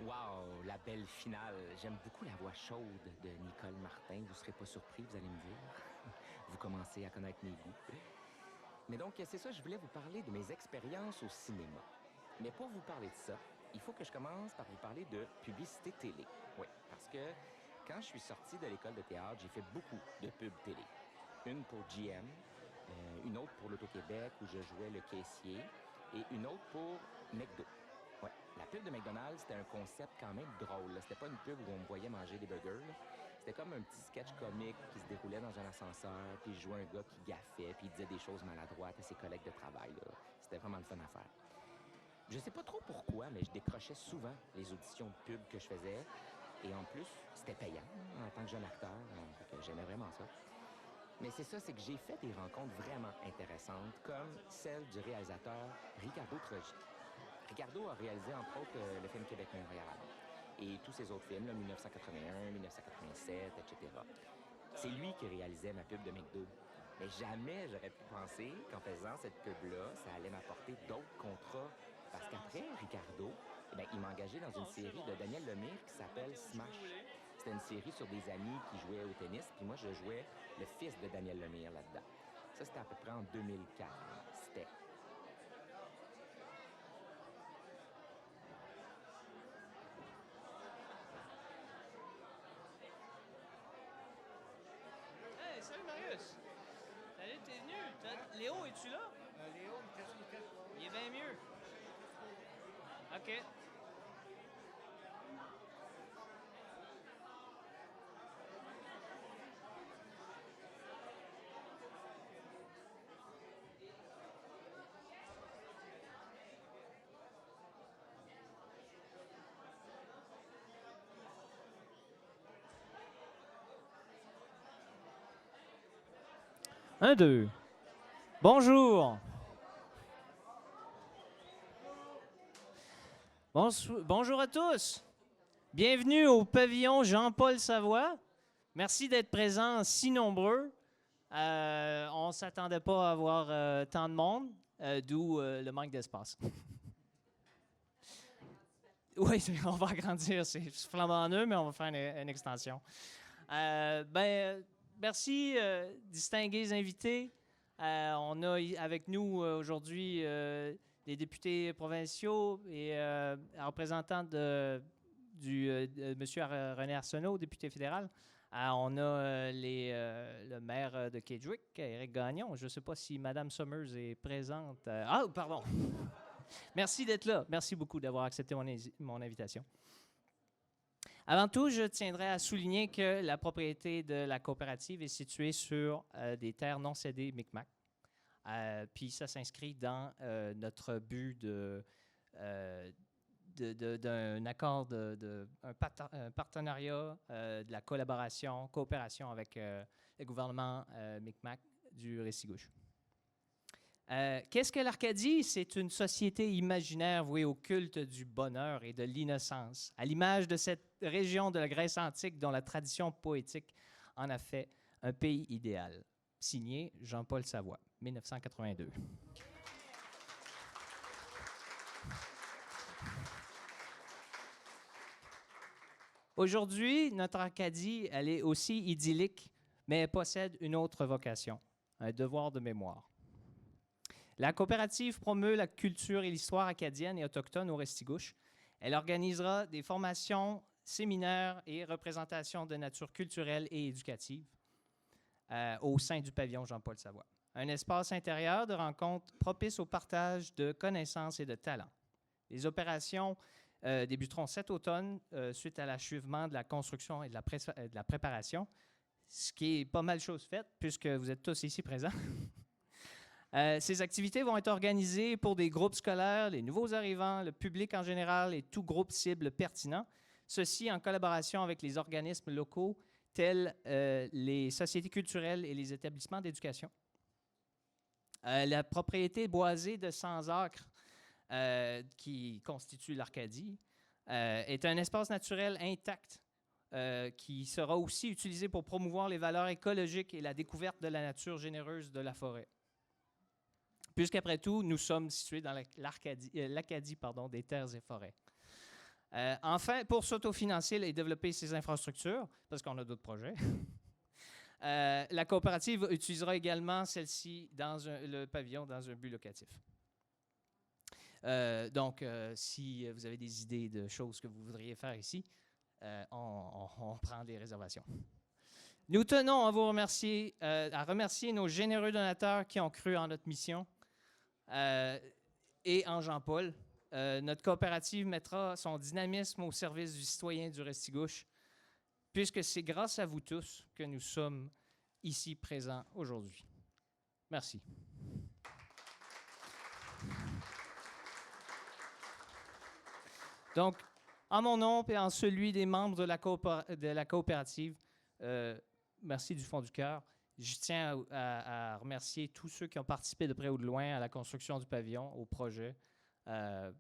Wow, la belle finale. J'aime beaucoup la voix chaude de Nicole Martin. Vous ne serez pas surpris, vous allez me dire. Vous commencez à connaître mes goûts. Mais donc, c'est ça, je voulais vous parler de mes expériences au cinéma. Mais pour vous parler de ça, il faut que je commence par vous parler de publicité télé. Oui, parce que quand je suis sorti de l'école de théâtre, j'ai fait beaucoup de pubs télé. Une pour GM, une autre pour l'Auto-Québec où je jouais le caissier et une autre pour McDo. Ouais, la pub de McDonald's, c'était un concept quand même drôle. Là. C'était pas une pub où on me voyait manger des burgers. Là. C'était comme un petit sketch comique qui se déroulait dans un ascenseur, puis je jouais un gars qui gaffait, puis il disait des choses maladroites à ses collègues de travail. Là. C'était vraiment le fun à faire. Je sais pas trop pourquoi, mais je décrochais souvent les auditions de pub que je faisais. Et en plus, c'était payant en tant que jeune acteur. Fait que j'aimais vraiment ça. Mais c'est ça, c'est que j'ai fait des rencontres vraiment intéressantes, comme celle du réalisateur Ricardo Trogi. Ricardo a réalisé entre autres le film Québec-Montréal et tous ses autres films, là, 1981, 1987, etc. C'est lui qui réalisait ma pub de McDo. Mais jamais j'aurais pu penser qu'en faisant cette pub-là, ça allait m'apporter d'autres contrats. Parce qu'après, Ricardo, il m'a engagé dans une série de Daniel Lemire qui s'appelle Smash. C'était une série sur des amis qui jouaient au tennis, puis moi, je jouais le fils de Daniel Lemire là-dedans. Ça, c'était à peu près en 2004. C'était Hey, salut Marius! Salut, t'es venu? Léo, es-tu là? Léo, qu'est-ce qu'il fait? Il est bien mieux. OK. Un, deux. Bonjour. Bonjour à tous. Bienvenue au pavillon Jean-Paul Savoie. Merci d'être présents si nombreux. On ne s'attendait pas à avoir tant de monde, d'où le manque d'espace. Oui, on va agrandir. C'est flambant neuf, mais on va faire une extension. Merci, distingués invités. On a avec nous aujourd'hui les députés provinciaux et représentants du M. René Arsenault, député fédéral. On a le maire de Kedgewick, Éric Gagnon. Je ne sais pas si Mme Summers est présente. Pardon. Merci d'être là. Merci beaucoup d'avoir accepté mon invitation. Avant tout, je tiendrai à souligner que la propriété de la coopérative est située sur des terres non cédées Micmac. Puis ça s'inscrit dans notre but d'un accord, un partenariat, de la coopération avec le gouvernement Micmac du Restigouche. Qu'est-ce que l'Arcadie? C'est une société imaginaire vouée au culte du bonheur et de l'innocence, à l'image de cette région de la Grèce antique dont la tradition poétique en a fait un pays idéal. Signé Jean-Paul Savoie, 1982. Aujourd'hui, notre Arcadie, elle est aussi idyllique, mais elle possède une autre vocation, un devoir de mémoire. La coopérative promeut la culture et l'histoire acadienne et autochtone au Restigouche. Elle organisera des formations, séminaires et représentations de nature culturelle et éducative au sein du pavillon Jean-Paul Savoie. Un espace intérieur de rencontre propice au partage de connaissances et de talents. Les opérations débuteront cet automne suite à l'achèvement de la construction et de la préparation, ce qui est pas mal chose faite puisque vous êtes tous ici présents. Ces activités vont être organisées pour des groupes scolaires, les nouveaux arrivants, le public en général et tout groupe cible pertinent, ceci en collaboration avec les organismes locaux tels les sociétés culturelles et les établissements d'éducation. La propriété boisée de 100 acres qui constitue l'Arcadie est un espace naturel intact qui sera aussi utilisé pour promouvoir les valeurs écologiques et la découverte de la nature généreuse de la forêt. Puisqu'après tout, nous sommes situés dans l'Acadie des terres et forêts. Enfin, pour s'autofinancer et développer ses infrastructures, parce qu'on a d'autres projets, la coopérative utilisera également celle-ci dans le pavillon dans un but locatif. Donc, si vous avez des idées de choses que vous voudriez faire ici, on prend des réservations. Nous tenons à vous remercier, à remercier nos généreux donateurs qui ont cru en notre mission et en Jean-Paul. Notre coopérative mettra son dynamisme au service du citoyen du Restigouche, puisque c'est grâce à vous tous que nous sommes ici présents aujourd'hui. Merci. Donc, en mon nom et en celui des membres de la coopérative, merci du fond du cœur. Je tiens à remercier tous ceux qui ont participé de près ou de loin à la construction du pavillon, au projet. Il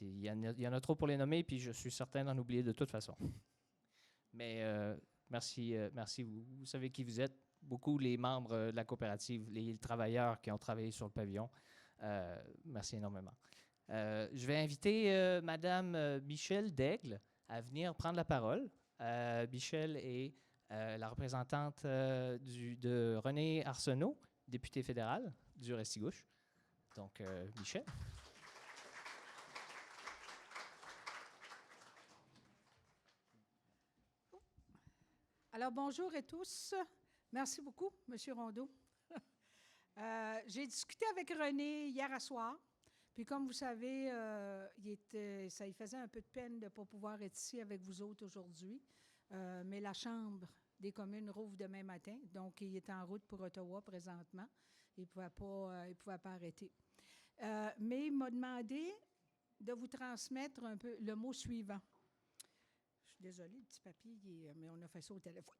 y en a trop pour les nommer, puis je suis certain d'en oublier de toute façon. Mais merci, vous savez qui vous êtes. Beaucoup les membres de la coopérative, les travailleurs qui ont travaillé sur le pavillon. Merci énormément. Je vais inviter Madame Michel Daigle à venir prendre la parole. Michel est la représentante de René Arsenault, député fédéral du Restigouche. Donc, Michel. Alors, bonjour à tous. Merci beaucoup, M. Rondeau. J'ai discuté avec René hier à soir. Puis comme vous savez, ça lui faisait un peu de peine de ne pas pouvoir être ici avec vous autres aujourd'hui. Mais la Chambre des communes rouvre demain matin. Donc, il est en route pour Ottawa présentement. Il ne pouvait pas arrêter. Mais il m'a demandé de vous transmettre un peu le mot suivant. Je suis désolée, le petit papier, mais on a fait ça au téléphone.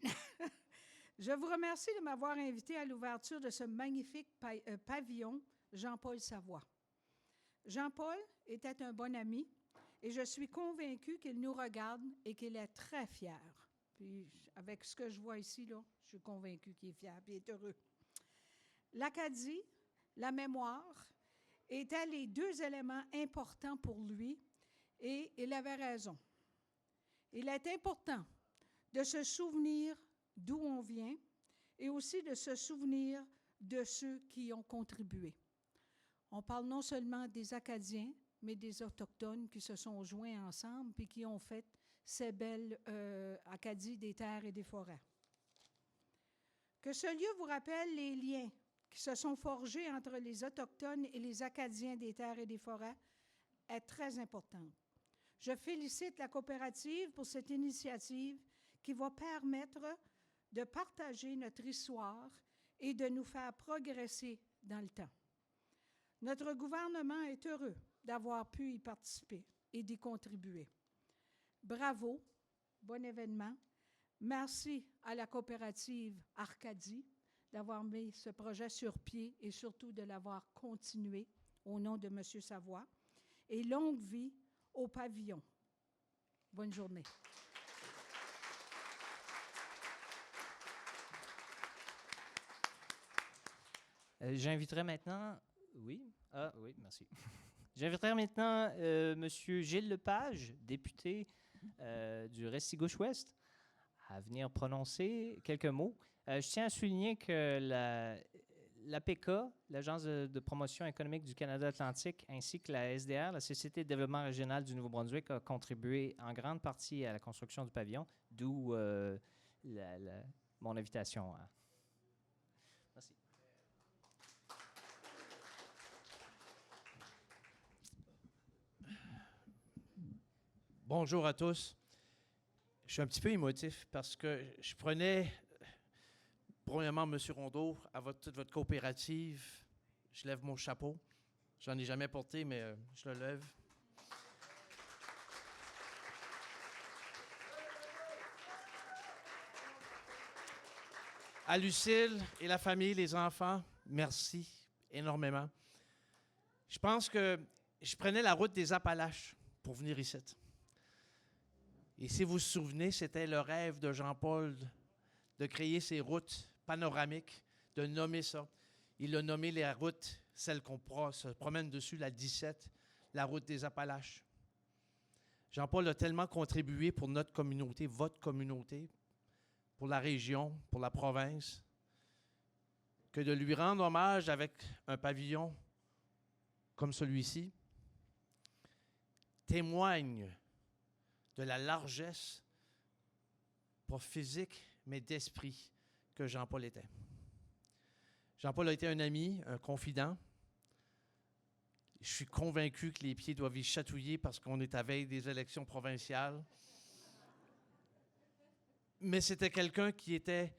Je vous remercie de m'avoir invité à l'ouverture de ce magnifique pavillon Jean-Paul Savoie. Jean-Paul était un bon ami et je suis convaincue qu'il nous regarde et qu'il est très fier. Puis, avec ce que je vois ici, là, je suis convaincue qu'il est fier et est heureux. L'Acadie, la mémoire, étaient les deux éléments importants pour lui et il avait raison. Il est important de se souvenir d'où on vient et aussi de se souvenir de ceux qui ont contribué. On parle non seulement des Acadiens, mais des Autochtones qui se sont joints ensemble et qui ont fait ces belles Acadies des terres et des forêts. Que ce lieu vous rappelle les liens qui se sont forgés entre les Autochtones et les Acadiens des terres et des forêts est très important. Je félicite la coopérative pour cette initiative qui va permettre de partager notre histoire et de nous faire progresser dans le temps. Notre gouvernement est heureux d'avoir pu y participer et d'y contribuer. Bravo, bon événement. Merci à la coopérative Arcadie d'avoir mis ce projet sur pied et surtout de l'avoir continué au nom de M. Savoie. Et longue vie au pavillon. Bonne journée. J'inviterai maintenant... Oui? Ah oui, merci. J'inviterai maintenant M. Gilles Lepage, député du Restigouche-Ouest, à venir prononcer quelques mots. Je tiens à souligner que l'APK, l'Agence de promotion économique du Canada Atlantique, ainsi que la SDR, la Société de développement régional du Nouveau-Brunswick, a contribué en grande partie à la construction du pavillon, d'où mon invitation. Merci. Bonjour à tous. Je suis un petit peu émotif parce que je prenais, premièrement, M. Rondeau, à toute votre coopérative. Je lève mon chapeau. Je n'en ai jamais porté, mais je le lève. À Lucille et la famille, les enfants, merci énormément. Je pense que je prenais la route des Appalaches pour venir ici. Et si vous vous souvenez, c'était le rêve de Jean-Paul de créer ces routes panoramiques, de nommer ça. Il a nommé les routes, celles qu'on se promène dessus, la 17, la route des Appalaches. Jean-Paul a tellement contribué pour notre communauté, votre communauté, pour la région, pour la province, que de lui rendre hommage avec un pavillon comme celui-ci témoigne de la largesse, pas physique, mais d'esprit que Jean-Paul était. Jean-Paul a été un ami, un confident. Je suis convaincu que les pieds doivent y chatouiller parce qu'on est à veille des élections provinciales. Mais c'était quelqu'un qui était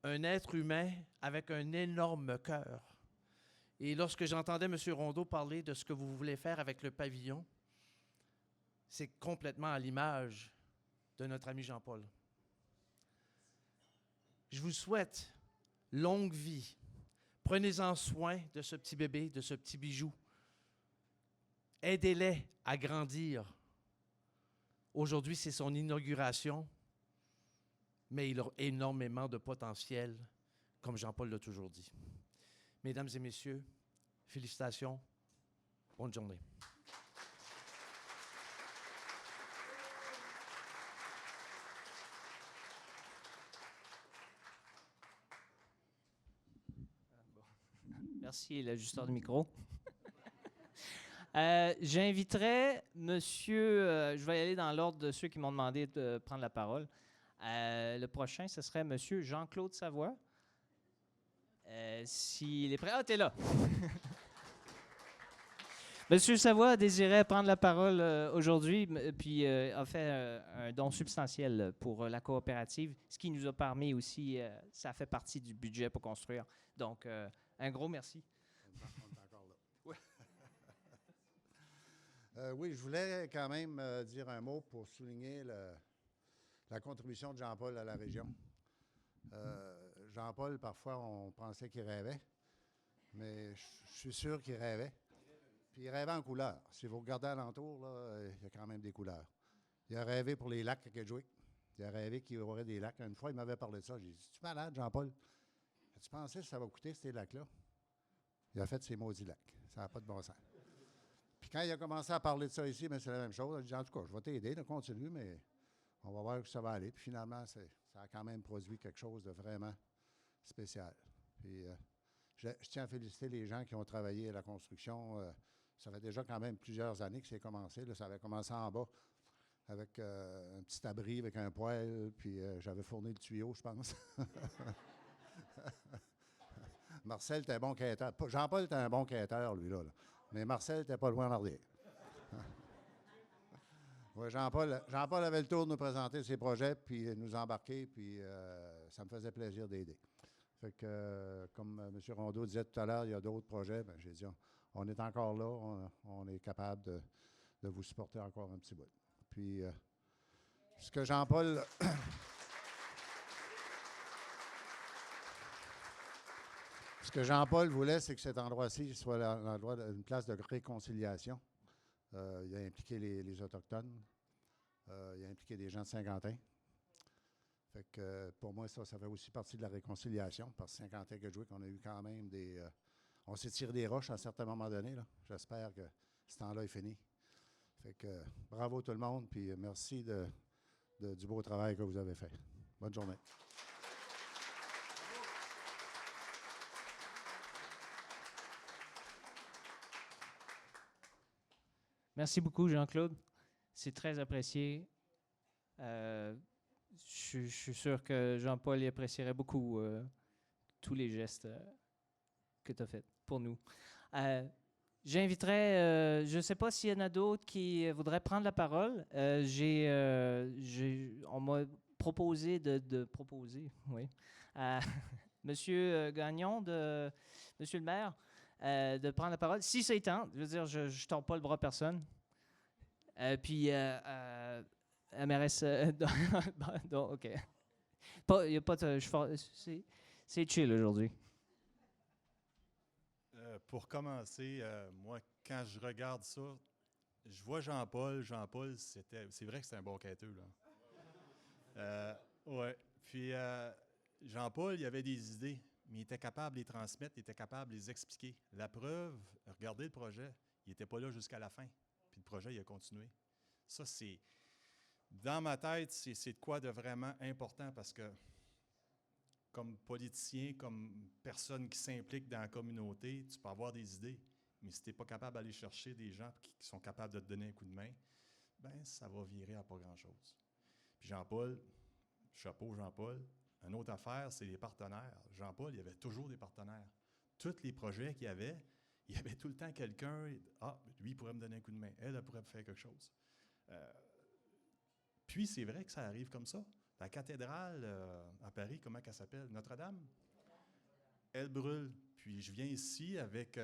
un être humain avec un énorme cœur. Et lorsque j'entendais M. Rondeau parler de ce que vous voulez faire avec le pavillon, c'est complètement à l'image de notre ami Jean-Paul. Je vous souhaite longue vie. Prenez-en soin de ce petit bébé, de ce petit bijou. Aidez-les à grandir. Aujourd'hui, c'est son inauguration, mais il a énormément de potentiel, comme Jean-Paul l'a toujours dit. Mesdames et messieurs, félicitations. Bonne journée. Merci, l'ajusteur de micro. J'inviterai monsieur, je vais y aller dans l'ordre de ceux qui m'ont demandé de prendre la parole. Le prochain, ce serait monsieur Jean-Claude Savoie. S'il est prêt. Ah, t'es là! Monsieur Savoie désirait prendre la parole aujourd'hui, puis a fait un don substantiel pour la coopérative, ce qui nous a permis aussi, ça fait partie du budget pour construire. Donc, un gros merci. On est encore là. Oui. Oui, je voulais quand même dire un mot pour souligner la contribution de Jean-Paul à la région. Jean-Paul, parfois, on pensait qu'il rêvait, mais je suis sûr qu'il rêvait. Puis il rêvait en couleur. Si vous regardez alentour, là, il y a quand même des couleurs. Il a rêvé pour les lacs à Kedgewick. Il a rêvé qu'il y aurait des lacs. Une fois, il m'avait parlé de ça. J'ai dit, es-tu malade, Jean-Paul? As-tu pensé que ça va coûter ces lacs-là? Il a fait ces maudits lacs. Ça n'a pas de bon sens. Puis quand il a commencé à parler de ça ici, bien, c'est la même chose. Il a dit, en tout cas, je vais t'aider, de continuer, mais on va voir où ça va aller. Puis finalement, ça a quand même produit quelque chose de vraiment spécial. Puis je tiens à féliciter les gens qui ont travaillé à la construction. Ça fait déjà quand même plusieurs années que c'est commencé. Là, ça avait commencé en bas avec un petit abri avec un poêle, puis j'avais fourni le tuyau, je pense. Marcel était un bon quêteur. Jean-Paul était un bon quêteur, lui, là. Mais Marcel n'était pas loin en arrière. Ouais, Jean-Paul avait le tour de nous présenter ses projets, puis nous embarquer, puis ça me faisait plaisir d'aider. Fait que, comme M. Rondeau disait tout à l'heure, il y a d'autres projets. Bien, j'ai dit, on est encore là, on est capable de vous supporter encore un petit bout. Puis, ce que Jean-Paul... Ce que Jean-Paul voulait, c'est que cet endroit-ci soit l'endroit une place de réconciliation. Il a impliqué les Autochtones. Il a impliqué des gens de Saint-Quentin. Fait que pour moi, ça fait aussi partie de la réconciliation. Parce que Saint-Quentin-Kedgewick, on a eu quand même des... on s'est tiré des roches à un certain moment donné. J'espère que ce temps-là est fini. Fait que bravo tout le monde, puis merci du beau travail que vous avez fait. Bonne journée. Merci beaucoup, Jean-Claude. C'est très apprécié. Je suis sûr que Jean-Paul y apprécierait beaucoup tous les gestes que tu as faits pour nous. J'inviterais, je ne sais pas s'il y en a d'autres qui voudraient prendre la parole. On m'a proposé de proposer, oui, Monsieur Gagnon, Monsieur le maire, de prendre la parole. Si c'est temps, je veux dire, je ne tords pas le bras à personne. Puis, MRS, OK. Il y a pas de... C'est chill aujourd'hui. Pour commencer, moi, quand je regarde ça, je vois Jean-Paul. Jean-Paul, c'est vrai que c'est un bon quêteux, là. Ouais. Puis, Jean-Paul, il avait des idées, mais il était capable de les transmettre, il était capable de les expliquer. La preuve, regardez le projet, il n'était pas là jusqu'à la fin. Puis le projet, il a continué. Ça, c'est... Dans ma tête, c'est de quoi de vraiment important parce que comme politicien, comme personne qui s'implique dans la communauté, tu peux avoir des idées, mais si tu n'es pas capable d'aller chercher des gens qui sont capables de te donner un coup de main, ben ça va virer à pas grand-chose. Puis Jean-Paul, chapeau Jean-Paul, une autre affaire, c'est les partenaires. Jean-Paul, il y avait toujours des partenaires. Tous les projets qu'il y avait, il y avait tout le temps quelqu'un, lui, il pourrait me donner un coup de main, elle pourrait me faire quelque chose. Puis c'est vrai que ça arrive comme ça. La cathédrale à Paris, comment elle s'appelle? Notre-Dame? Elle brûle. Puis je viens ici avec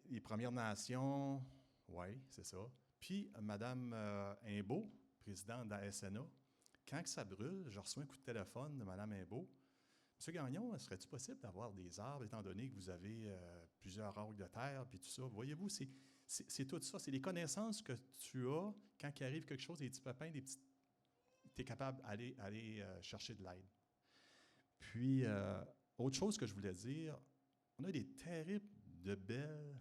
les Premières Nations, oui, c'est ça. Puis Mme Imbeau, présidente de la SNA, quand ça brûle, je reçois un coup de téléphone de Mme Imbeau. Monsieur Gagnon, serait-il possible d'avoir des arbres, étant donné que vous avez plusieurs arbres de terre, puis tout ça? Voyez-vous, c'est tout ça. C'est les connaissances que tu as quand il arrive quelque chose, des petits pépins, des petites... Tu es capable d'aller chercher de l'aide. Puis, autre chose que je voulais dire, on a des terribles de belles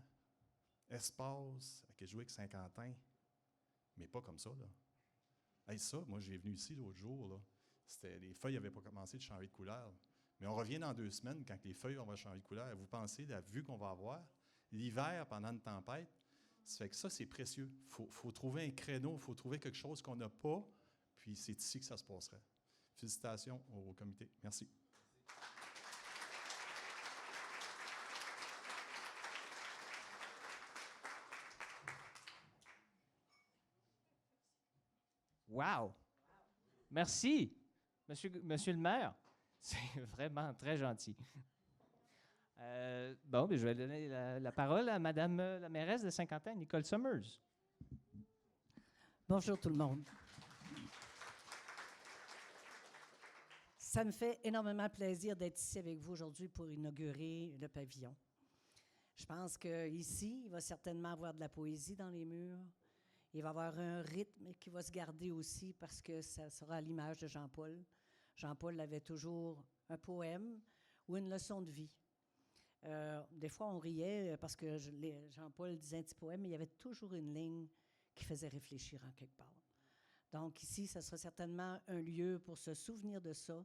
espaces à jouer avec Saint-Quentin, mais pas comme ça, là. Hey, ça, moi, j'ai venu ici l'autre jour, là. Les feuilles n'avaient pas commencé de changer de couleur. Mais on revient dans 2 semaines, quand les feuilles vont changer de couleur. Vous pensez, la vue qu'on va avoir, l'hiver, pendant une tempête, ça fait que ça, c'est précieux. Faut trouver un créneau, il faut trouver quelque chose qu'on n'a pas, puis c'est ici que ça se passerait. Félicitations au comité. Merci. Wow! Merci, monsieur le maire. C'est vraiment très gentil. Bon, je vais donner la parole à Madame la mairesse de Saint-Quentin, Nicole Summers. Bonjour tout le monde. Ça me fait énormément plaisir d'être ici avec vous aujourd'hui pour inaugurer le pavillon. Je pense qu'ici, il va certainement avoir de la poésie dans les murs. Il va y avoir un rythme qui va se garder aussi parce que ça sera à l'image de Jean-Paul. Jean-Paul avait toujours un poème ou une leçon de vie. Des fois, on riait parce que Jean-Paul disait un petit poème, mais il y avait toujours une ligne qui faisait réfléchir en quelque part. Donc ici, ça sera certainement un lieu pour se souvenir de ça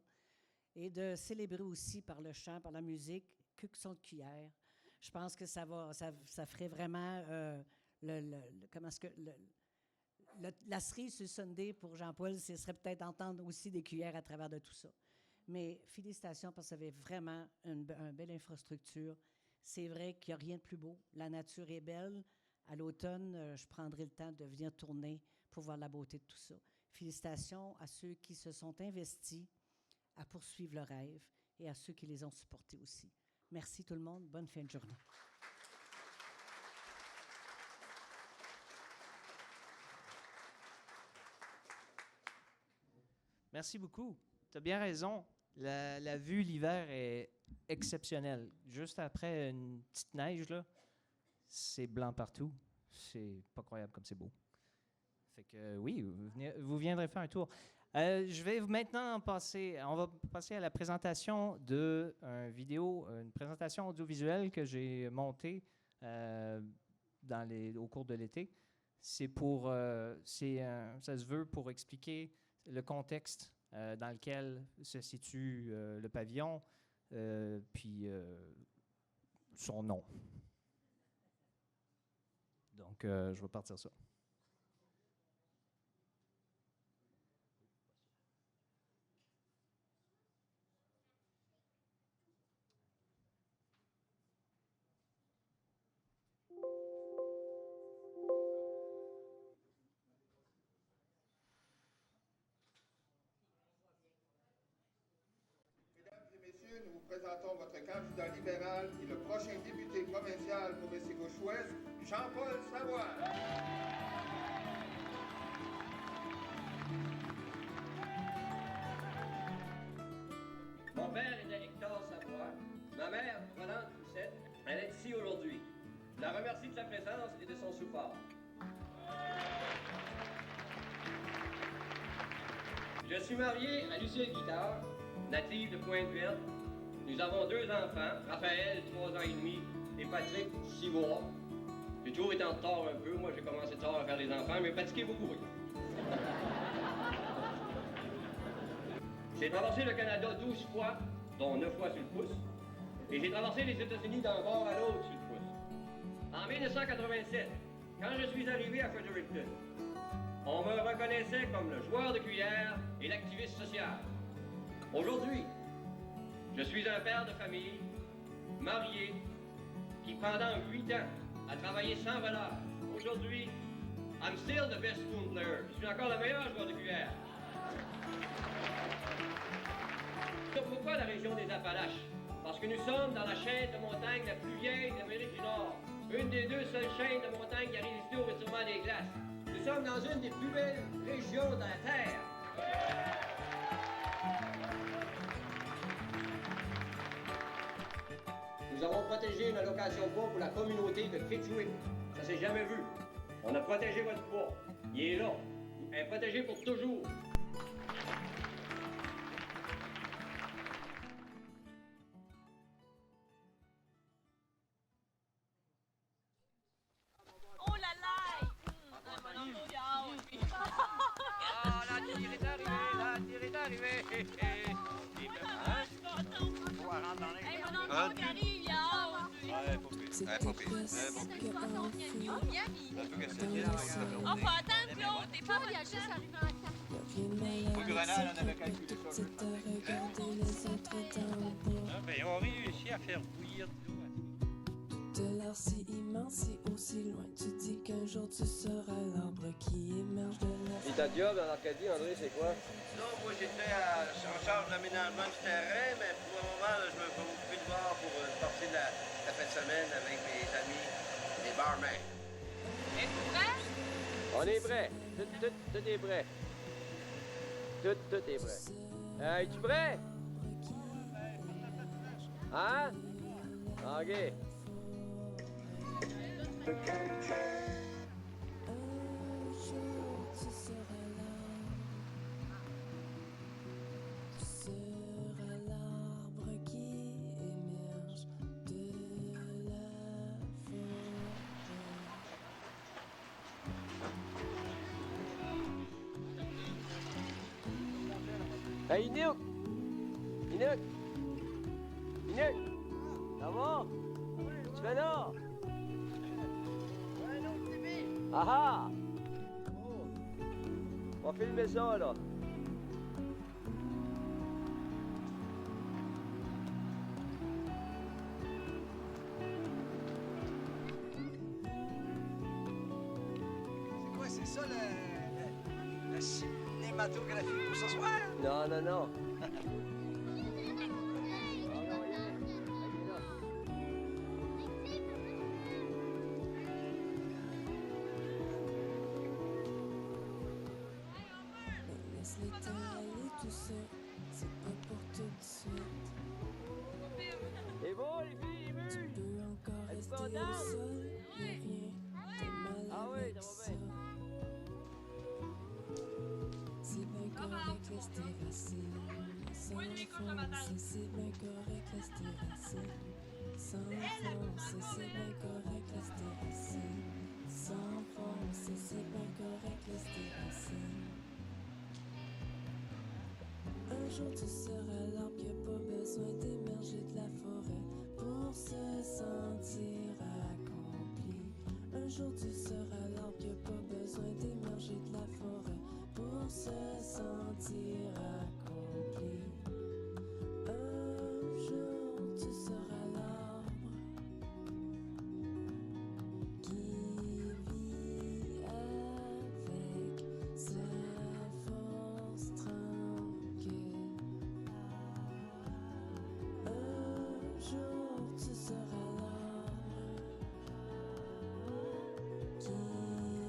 et de célébrer aussi par le chant, par la musique, que son de cuillère. Je pense que ça ferait vraiment la cerise sur le Sunday pour Jean-Paul, ce serait peut-être entendre aussi des cuillères à travers de tout ça. Mais félicitations parce que vous avez vraiment une belle infrastructure. C'est vrai qu'il n'y a rien de plus beau. La nature est belle. À l'automne, je prendrai le temps de venir tourner pour voir la beauté de tout ça. Félicitations à ceux qui se sont investis à poursuivre leurs rêves et à ceux qui les ont supportés aussi. Merci tout le monde. Bonne fin de journée. Merci beaucoup. Tu as bien raison. La vue l'hiver est exceptionnelle. Juste après une petite neige, là, c'est blanc partout. C'est pas croyable comme c'est beau. Fait que oui, vous viendrez faire un tour. Je vais maintenant on va passer à la présentation de une présentation audiovisuelle que j'ai montée au cours de l'été. Ça se veut pour expliquer le contexte dans lequel se situe le pavillon, puis son nom. Donc, je vais partir ça. Nous vous présentons votre candidat libéral et le prochain député provincial pour Massé-Gauche-Ouest, Jean-Paul Savoie. Mon père était Hector Savoie. Ma mère, Rolande Poussette, elle est ici aujourd'hui. Je la remercie de sa présence et de son support. Je suis marié à Lucille Guitard, native de Pointe-Verte. Nous avons 2 enfants, Raphaël, 3 ans et demi, et Patrick, 6 mois. J'ai toujours été en retard un peu. Moi, j'ai commencé tard à faire les enfants, mais pratiqué beaucoup, oui. J'ai traversé le Canada 12 fois, dont 9 fois sur le pouce. Et j'ai traversé les États-Unis d'un bord à l'autre sur le pouce. En 1987, quand je suis arrivé à Fredericton, on me reconnaissait comme le joueur de cuillère et l'activiste social. Aujourd'hui, je suis un père de famille, marié, qui pendant 8 ans a travaillé sans relâche. Aujourd'hui, I'm still the best spoon player. Je suis encore le meilleur joueur de cuillère. Pourquoi la région des Appalaches? Parce que nous sommes dans la chaîne de montagnes la plus vieille d'Amérique du Nord. Une des 2 seules chaînes de montagnes qui a résisté au rétrécissement des glaces. Nous sommes dans une des plus belles régions de la Terre. Nous avons protégé une allocation de bois pour la communauté de Kitchwick. Ça s'est jamais vu. On a protégé votre bois. Il est là. Il est protégé pour toujours. Oh là là! Ah, la tire est arrivée, la tire est arrivée. Oh, faut attendre, Claude. T'es pas, il a juste arrivé en temps. Au Grenade, on avait calculé ça. Ben, on réussit à faire bouillir de l'eau. De l'air si immense et aussi loin, tu dis qu'un jour tu seras l'arbre qui émerge de la... Et ta job dans l'Arcadie, André, c'est quoi? Non, moi j'étais en charge de l'aménagement du terrain, mais pour le moment, là, je me fais occuper de bar pour une partie de la fin de semaine avec mes amis, les barmen. Êtes-vous prêts? On est prêt. Tout est prêt. Tout est prêt. Es-tu prêt? Hein? OK. Hey, Inouk! Inouk! Inouk! Ça va? Tu fais là? Ah ah! On va filmer ça, là. C'est quoi, c'est ça la cinématographie pour ce soir? Non, non, non. Laisse-les aller tout seul, c'est pas pour tout de suite. C'est bon, les filles, les Tu vues! peux encore Êtes-vous rester au contentes? sol, y'a rien de mal Ah oui, avec ça ça. va bien. C'est bien correct, rester assis. Sans foncer, c'est bien correct, rester assis. Sans foncer, c'est bien correct, rester assis. Sans foncer, c'est bien correct, rester assis. Un jour tu seras l'arbre qui n'a pas besoin d'émerger de la forêt pour se sentir accompli. Un jour tu seras l'arbre qui n'a pas besoin d'émerger de la forêt pour se sentir accompli. Un jour tu seras l'arbre qui vit avec sa force tranquille. Un jour tu seras l'arbre qui vit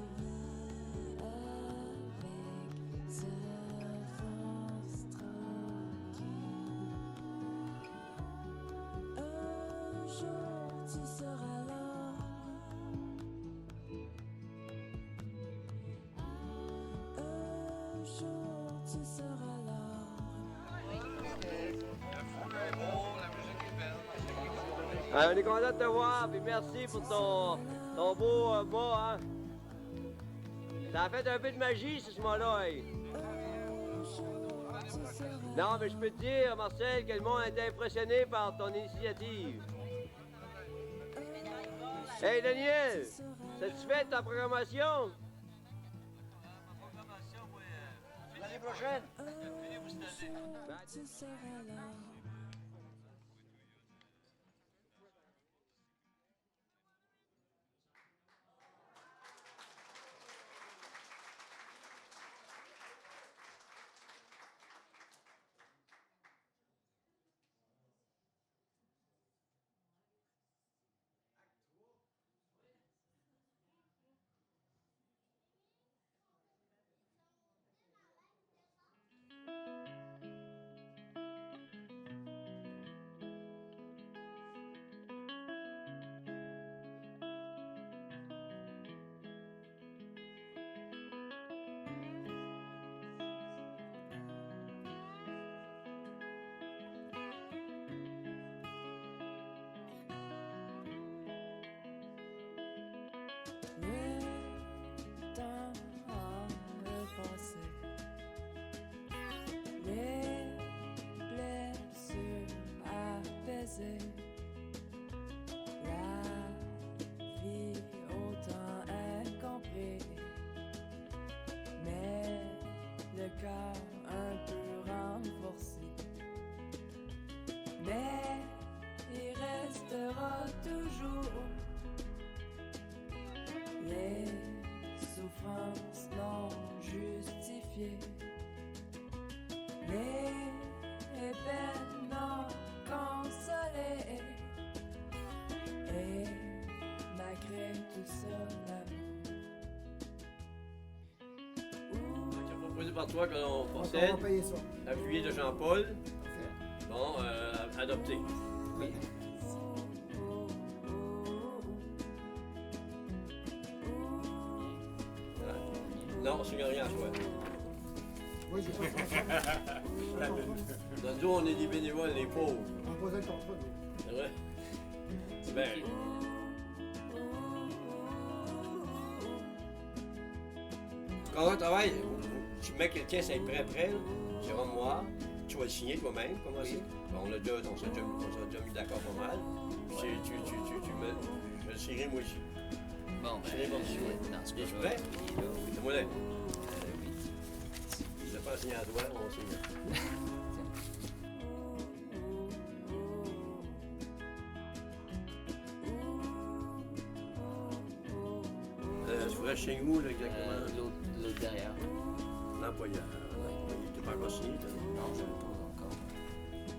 avec sa force tranquille. Un jour tu seras l'arbre. Un jour tu seras l'arbre. Le fou est beau, la musique est belle. On est content de te voir, puis merci pour ton beau mot, hein. Ça a fait un peu de magie, ce mot-là, hey. Non, mais je peux te dire, Marcel, que le monde a été impressionné par ton initiative. Hey, Daniel, satisfait de ta programmation? L'année prochaine? Tu seras là. Le temps a passé. Les blessures apaisées. La vie autant incompris. Mais le cœur un peu renforcé. Mais il restera toujours les souffrances non justifiées, les peines non consolées, et malgré tout ça, l'amour. C'est proposé par toi qu'on possède. On va payer ça. Appuyé de Jean-Paul. Bon, adopté. Oui. Non, c'est rien à soi. Oui, j'ai pas de contrat. Dans nous, on est des bénévoles, les pauvres. On va poser le contrat. C'est vrai? Ben. Quand on travaille, tu mets quelqu'un, c'est prêt, là. Jérôme, moi, tu vas le signer toi-même, comment c'est? Bon, on s'est déjà mis d'accord pas mal. Puis tu mets. Je vais le signer moi aussi. Bon, ben, dans ce Es-tu cas-là, prêt? C'est-moi là. oui. Je l'ai pas signé à toi, on va signer. Tu voudrais chez où, là, exactement? L'autre derrière. L'employeur. Il n'était pas encore signé, toi? Non, je ne l'ai pas encore.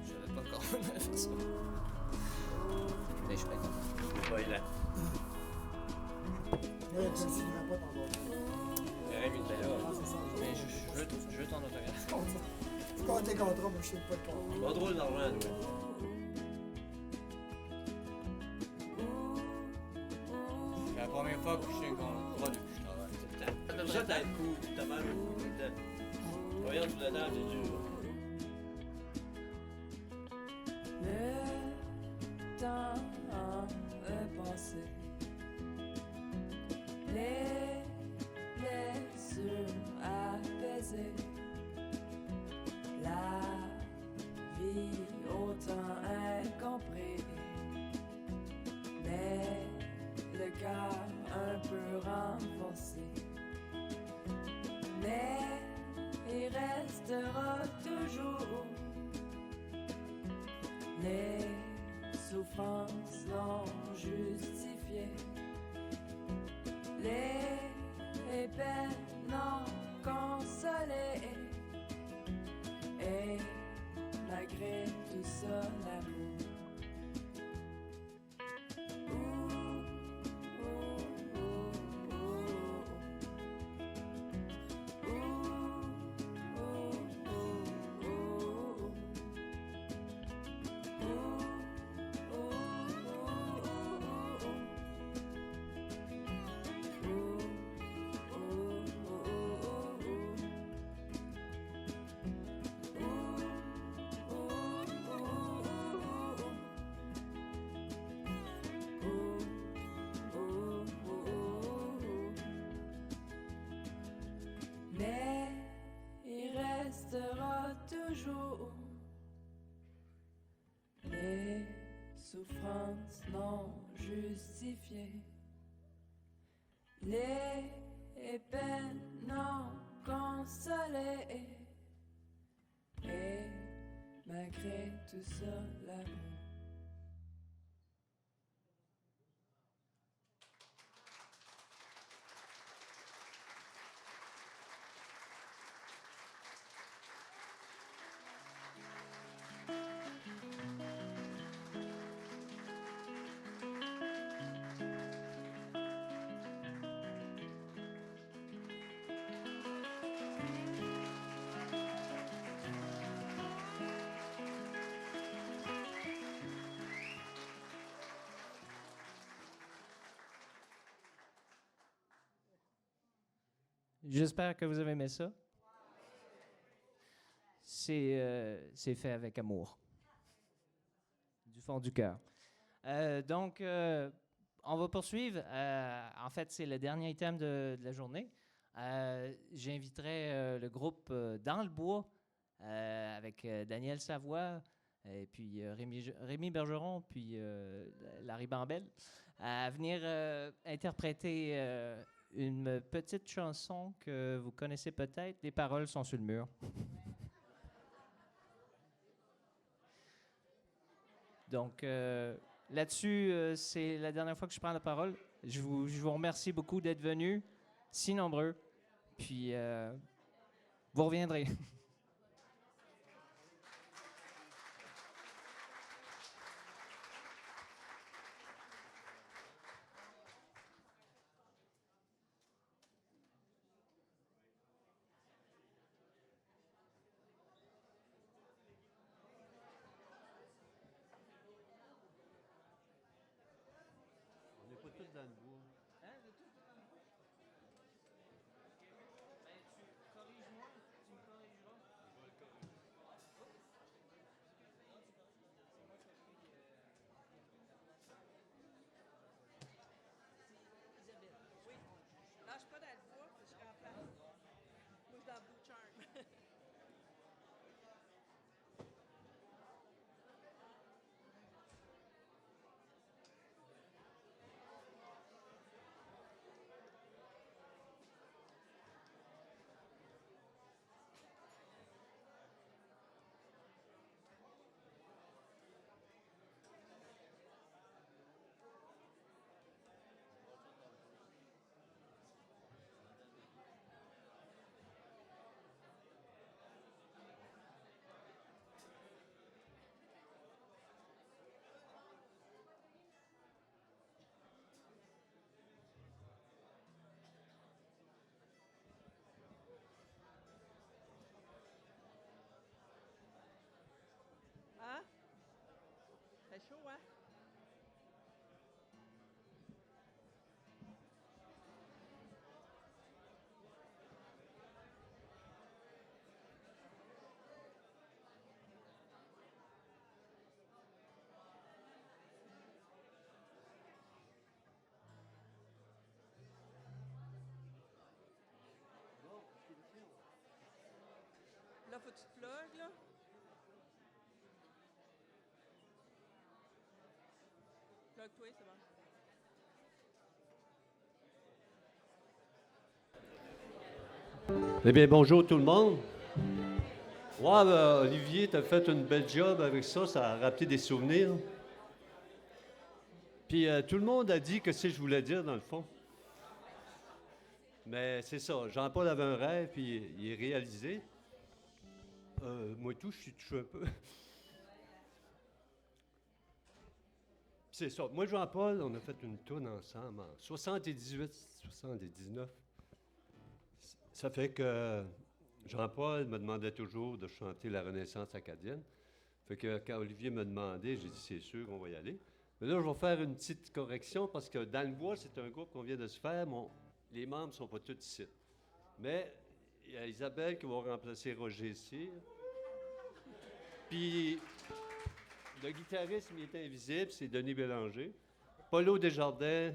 Je n'avais pas encore fait ça. Mais je suis pas content. Il est là. Là, tu ne signeras pas ton contrat. là. C'est ça. Mais je veux ton autographe. Tu comptes tes contrats, moi je sais pas de contrat. Pas drôle d'argent, toi. C'est la première fois que je suis un contrat depuis que je travaille. C'est ça, t'as le coup, t'as mal au cou tout le temps. Voyons tout le temps, c'est dur. Le temps a passé. Les blessures apaisées. La vie autant incompris. Mais le cœur un peu renforcé. Mais il restera toujours les souffrances non justifiées, les peines non consolées, et malgré tout ça, l'amour. souffrances non justifiées, les peines non consolées, et malgré tout ça, l'amour. J'espère que vous avez aimé ça. C'est fait avec amour. Du fond du cœur. Donc, on va poursuivre. En fait, c'est le dernier item de la journée. J'inviterai le groupe Dans le bois avec Daniel Savoie et puis Rémi Bergeron, puis la Ribambelle, à venir interpréter une petite chanson que vous connaissez peut-être. Les paroles sont sur le mur. Donc, là-dessus, c'est la dernière fois que je prends la parole. Je vous remercie beaucoup d'être venus, si nombreux. Puis, vous reviendrez. Hein? C'est chaud, hein? Là, faut que tu te plugues, là. Plug-toi, c'est bon. Eh bien, bonjour tout le monde. Ouais, Olivier, t'as fait une belle job avec ça, ça a rappelé des souvenirs. Puis tout le monde a dit que c'est ce que je voulais dire, dans le fond. Mais c'est ça, Jean-Paul avait un rêve, puis il est réalisé. Moi tout, je suis touché un peu. C'est ça. Moi, Jean-Paul, on a fait une tourne ensemble en 78, 79. Ça fait que Jean-Paul me demandait toujours de chanter la Renaissance acadienne. Fait que quand Olivier m'a demandé, j'ai dit c'est sûr qu'on va y aller. Mais là, je vais faire une petite correction parce que Dans le bois, c'est un groupe qu'on vient de se faire. Les membres ne sont pas tous ici. Mais il y a Isabelle qui va remplacer Roger Cyr. Puis le guitariste, il était invisible, c'est Denis Bélanger. Paulo Desjardins,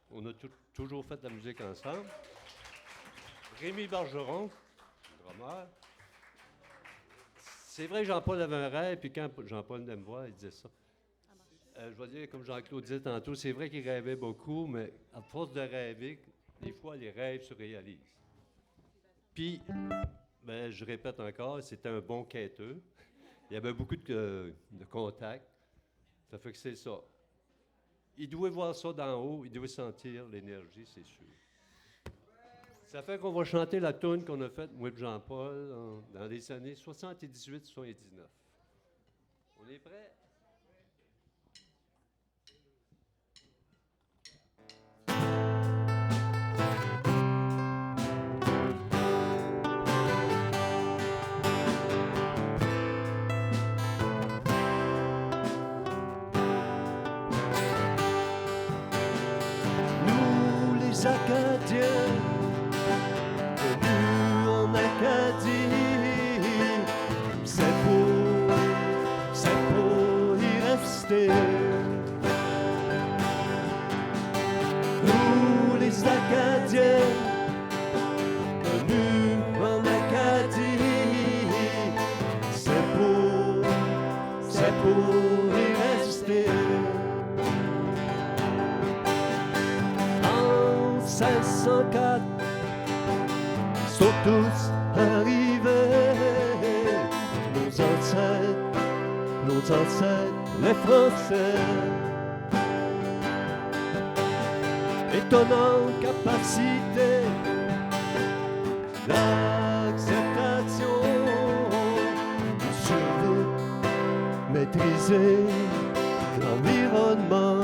on a toujours fait de la musique ensemble. Rémi Bergeron, drummer. C'est vrai que Jean-Paul avait un rêve, puis quand Jean-Paul venait me voir, il disait ça. je vais dire, comme Jean-Claude disait tantôt, c'est vrai qu'il rêvait beaucoup, mais à force de rêver, des fois, les rêves se réalisent. Puis, ben, je répète encore, c'était un bon quêteux. Il y avait beaucoup de contacts. Ça fait que c'est ça. Il devait voir ça d'en haut, il devait sentir l'énergie, c'est sûr. Ça fait qu'on va chanter la toune qu'on a faite, moi et Jean-Paul, dans les années 78-79. On est prêts? Nous, les Acadiens, venus en Acadie, c'est pour y rester. Nous, les Acadiens, venus en Acadie, c'est pour y rester. En 1604, sont tous arrivés, nos ancêtres, les Français. Étonnante capacité, l'acceptation, de survie, maîtriser l'environnement.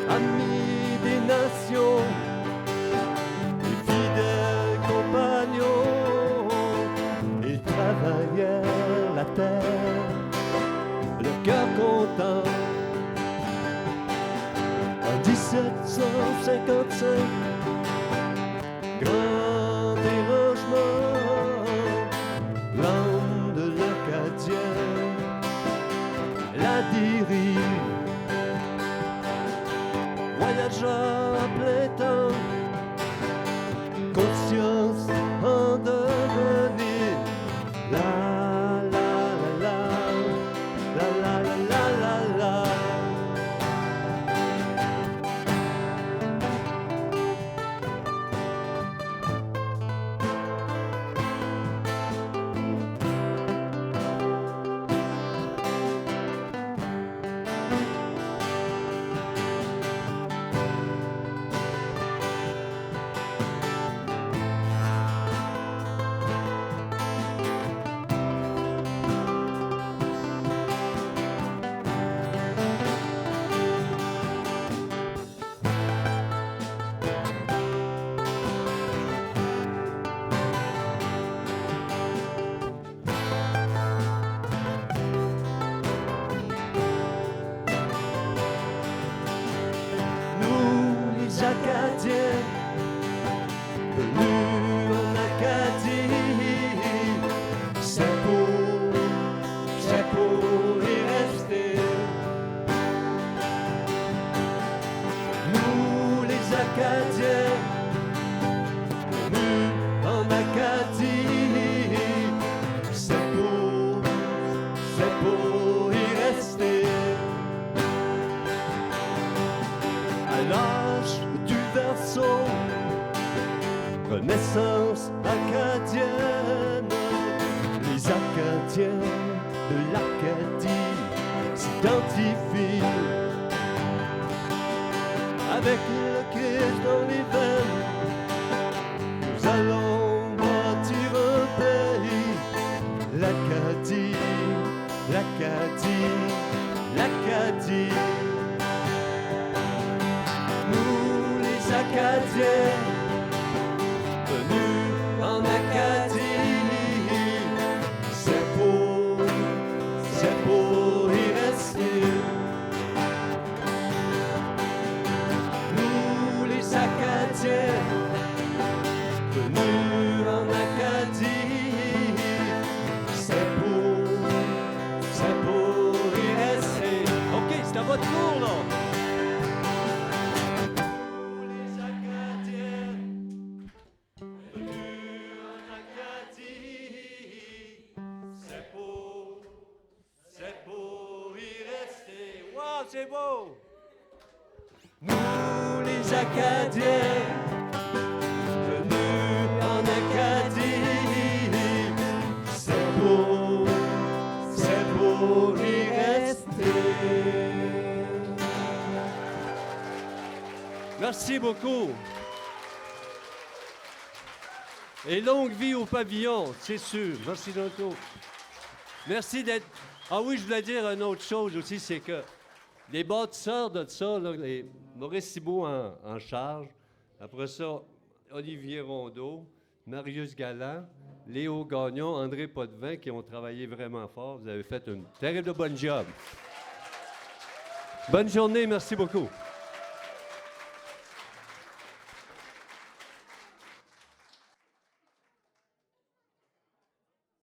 Amis des nations, les fidèles compagnons, ils travaillèrent la terre, le cœur content. En 1755, grand dérangement, l'âme de l'Acadien, la dérive. Voyageur à plein temps, conscience en devenir. La la la la, la la la la la la. Acadiens, venus en Acadie, c'est pour y rester. Nous les Acadiens, venus en Acadie, c'est pour y rester. À l'âge du verseau, renaissance acadienne, les Acadiens de l'Acadie s'identifient avec le Christ dans les veines. Nous allons bâtir un pays, l'Acadie, l'Acadie, l'Acadie. Nous les Acadiens, venus en Acadie, c'est pour y rester. Nous les Acadiens, venus en Acadie, c'est pour y rester. OK, c'est à votre tour, là. Les Acadiens, c'est beau! Nous, les Acadiens, venus en Acadie, c'est pour y rester. Merci beaucoup. Et longue vie au pavillon, c'est sûr. Merci beaucoup. Merci d'être... Ah oui, je voulais dire une autre chose aussi, c'est que les bâtisseurs de ça, là, les Maurice Thibault en charge, après ça, Olivier Rondeau, Marius Galland, Léo Gagnon, André Potvin, qui ont travaillé vraiment fort. Vous avez fait une terrible bonne job. Bonne journée, merci beaucoup.